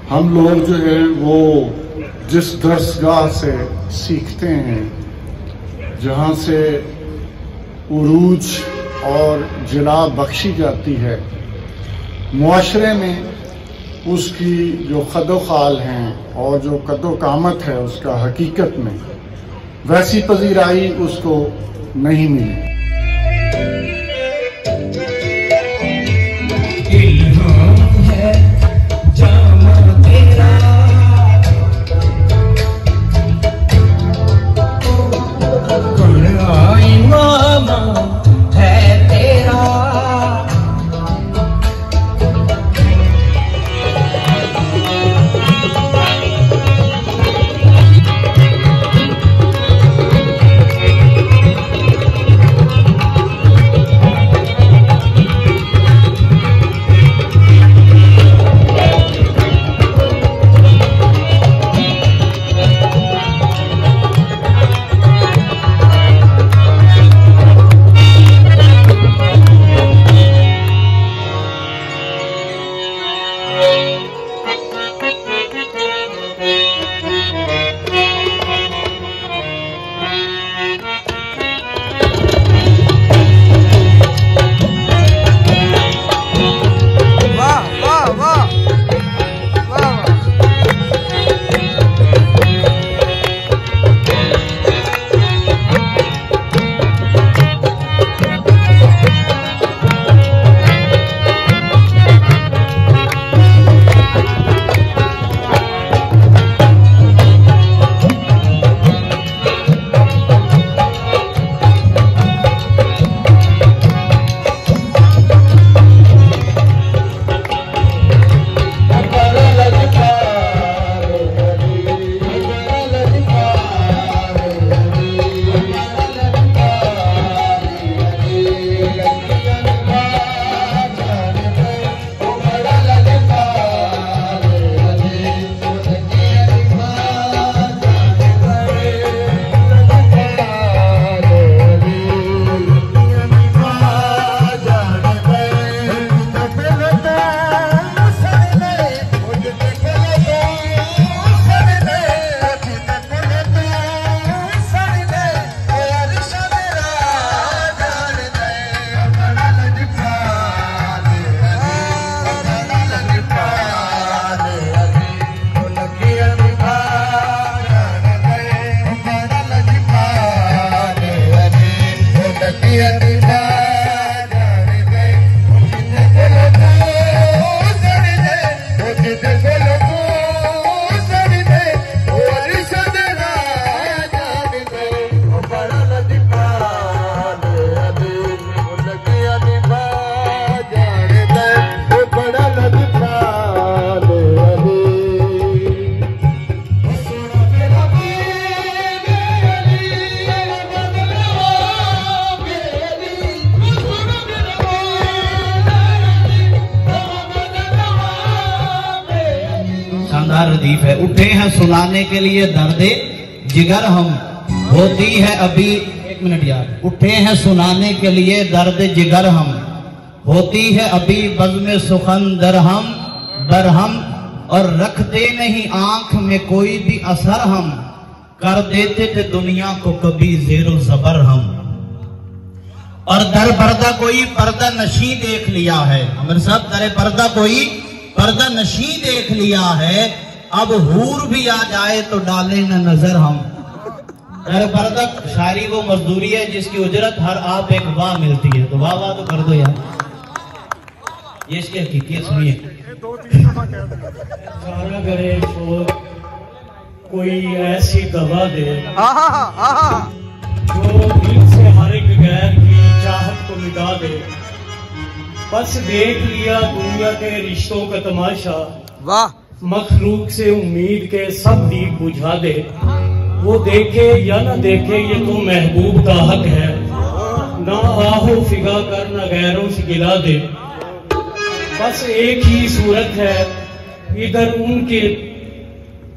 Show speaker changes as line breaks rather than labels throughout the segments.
हम लोग जो है वो जिस दरसगाह से सीखते हैं, जहाँ से उरूज और जिला बख्शी जाती है, मुआशरे में उसकी जो कदो-खाल हैं और जो कदो-कामत है उसका हकीकत में वैसी पजीराई उसको नहीं मिली।
रदीफ है। उठे हैं सुनाने के लिए दर्दे जिगर हम, होती है अभी, एक मिनट यार, उठे हैं सुनाने के लिए दर्द जिगर हम, होती है अभी बज़्म सुखन दरहम बरहम, और रखते नहीं आंख में कोई भी असर हम, कर देते थे दुनिया को कभी ज़ेरो ज़बर हम, और दर पर्दा कोई पर्दा नशी देख लिया है। अमर साहब, दर पर्दा कोई पर्दा नशी देख लिया है, अब हूर भी आ जाए तो डाले न नजर हम। दर पर्दा शायरी वो मजदूरी है जिसकी उजरत हर आप एक वाह मिलती है, तो वाह वाह तो कर दो यार। ये इसकी हकीकत सुनिए।
सारा करे तो कोई ऐसी दवा दे जो दिल से हर एक गैर की चाहत को मिटा दे। बस देख लिया दुनिया के रिश्तों का तमाशा, वाह, मखलूक से उम्मीद के सब दीप बुझा दे। वो देखे या ना देखे ये तो महबूब का हक है, ना आहो फिगा कर ना गैरों से गिला दे। बस एक ही सूरत है इधर उनकी,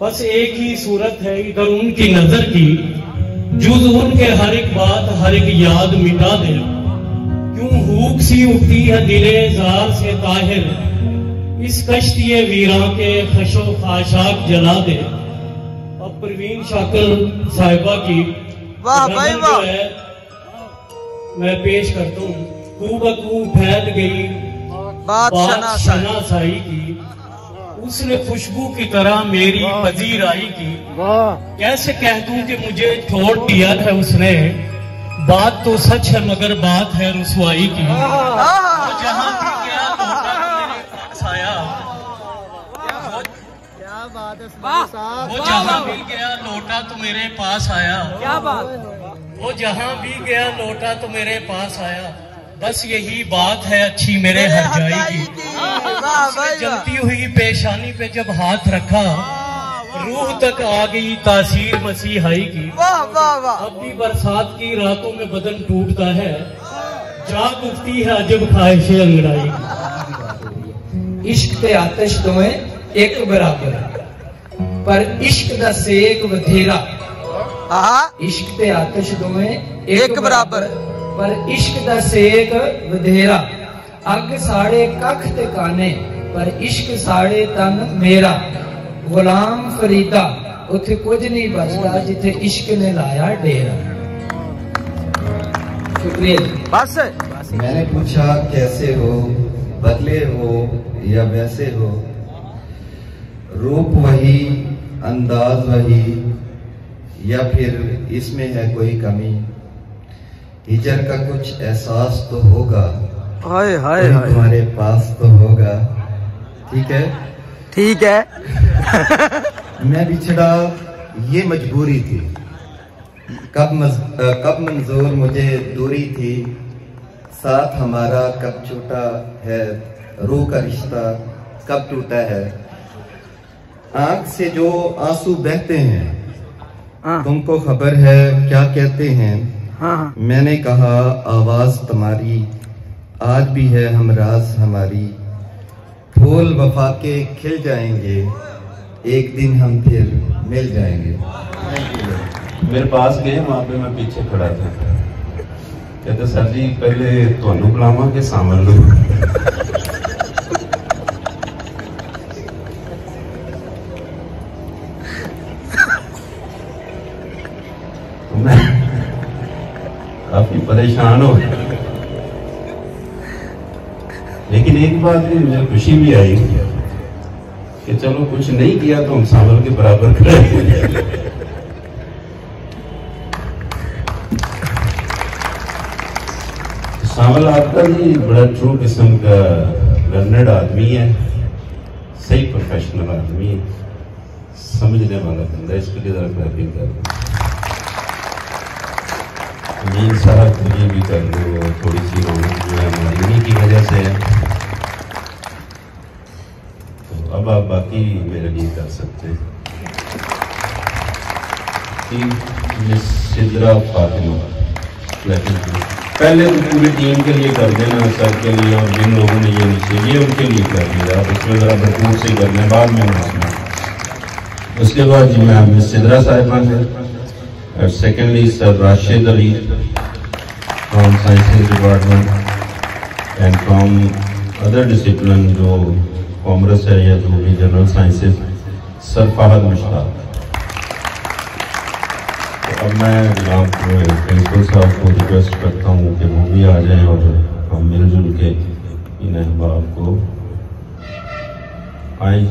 बस एक ही सूरत है इधर उनकी नजर की, जुज उनके हर एक बात हर एक याद मिटा दे। क्यों हुक सी उठती है दिले जार से ताहिर, इस कश्ती वीरां के खशो खाशाक जला दे। अब परवीन शाकिल साहिबा की
वाह भाई वाह
है मैं पेश करता हूँ। कू बकू फैल गई बात शनासाई की, उसने खुशबू की तरह मेरी पजीर आई की। कैसे कह दूं कि मुझे छोड़ दिया है उसने, बात तो सच है मगर बात है रुसवाई की। वो जहां भी गया लौटा मेरे पास आया,
क्या बात है
वो जहां भी गया लौटा तो मेरे पास आया।
क्या बात,
वो जहां भी गया लौटा तो मेरे पास आया। बस यही बात है अच्छी मेरे हरजाई की। जलती हुई पेशानी पे जब हाथ रखा, रूह तक आ गई तासीर मसीहाई की।
वाह वाह वाह।
अब भी बरसात की रातों में बदन टूटता है, जाग उठती है अजब ख्वाहिशें अंगड़ाई की।
इश्क ते आतिश दोवें एक बराबर, पर इश्क दा सेक बथेरा। इश्क ते आतिश दोवें एक बराबर, पर इश्क दा सेक बधेरा। अग साड़े कख ते काने, पर इश्क साड़े तन मेरा। गुलाम फरीदा उथे कुछ नहीं बचता जिथे इश्क ने लाया डेरा। शुक्रिया
बस।
मैंने पूछा कैसे हो, बदले हो या वैसे हो, रूप वही अंदाज वही या फिर इसमें है कोई कमी। हिजर का कुछ एहसास तो होगा,
हाय हाय हाय,
तुम्हारे पास तो होगा। ठीक है
ठीक है।
मैं बिछड़ा ये मजबूरी थी, कब मंजूर मुझे दूरी थी। साथ हमारा कब छूटा है, रूह का रिश्ता कब टूटा है। आंख से जो आंसू बहते हैं, तुमको खबर है क्या कहते हैं। मैंने कहा आवाज तुम्हारी आज भी है हमराज हमारी। फूल वफा के खिल जाएंगे, एक दिन हम फिर मिल जाएंगे।
मेरे पास गए, वहां पे मैं पीछे खड़ा था। कहते सर जी पहले ਤੁਹਾਨੂੰ ਬੁਲਾਵਾਂਗੇ ਸਾਮਲ ਨੂੰ। मैं काफी परेशान हो, लेकिन एक बात में मुझे खुशी भी आई कि चलो कुछ नहीं किया तो हम सामल के बराबर खड़े। सामल आपका भी बड़ा ट्रू किस्म का लर्नड आदमी है, सही प्रोफेशनल आदमी है, समझने वाला बंदा। इसके लिए जरा क्लैपिंग कर दो। मीन साहब को ये भी कर दो, थोड़ी सी रौनक जो है हमारी उन्हीं की वजह से है। तो अब आप बाकी मेरे लिए कर सकते हैं। मिस सिद्रा फातिमा, पहले तो पूरी टीम के लिए कर देना, सर के लिए, और जिन लोगों ने ये नीचे ये उनके लिए कर दिया, आप उसमें जरा भरपूर से करने बाद में सुना। उसके बाद जी मैं मिस सिद्रा साहिबा है, और secondly sir Rashid Ali from sciences department and from other discipline जो कॉमर्स है या जो भी general sciences, sir Fahad Mushtaq. तो अब मैं जनाब प्रिंसिपल साहब को रिक्वेस्ट करता हूँ कि वो भी आ जाएं और हम मिलजुल के इन अहबाब को आए।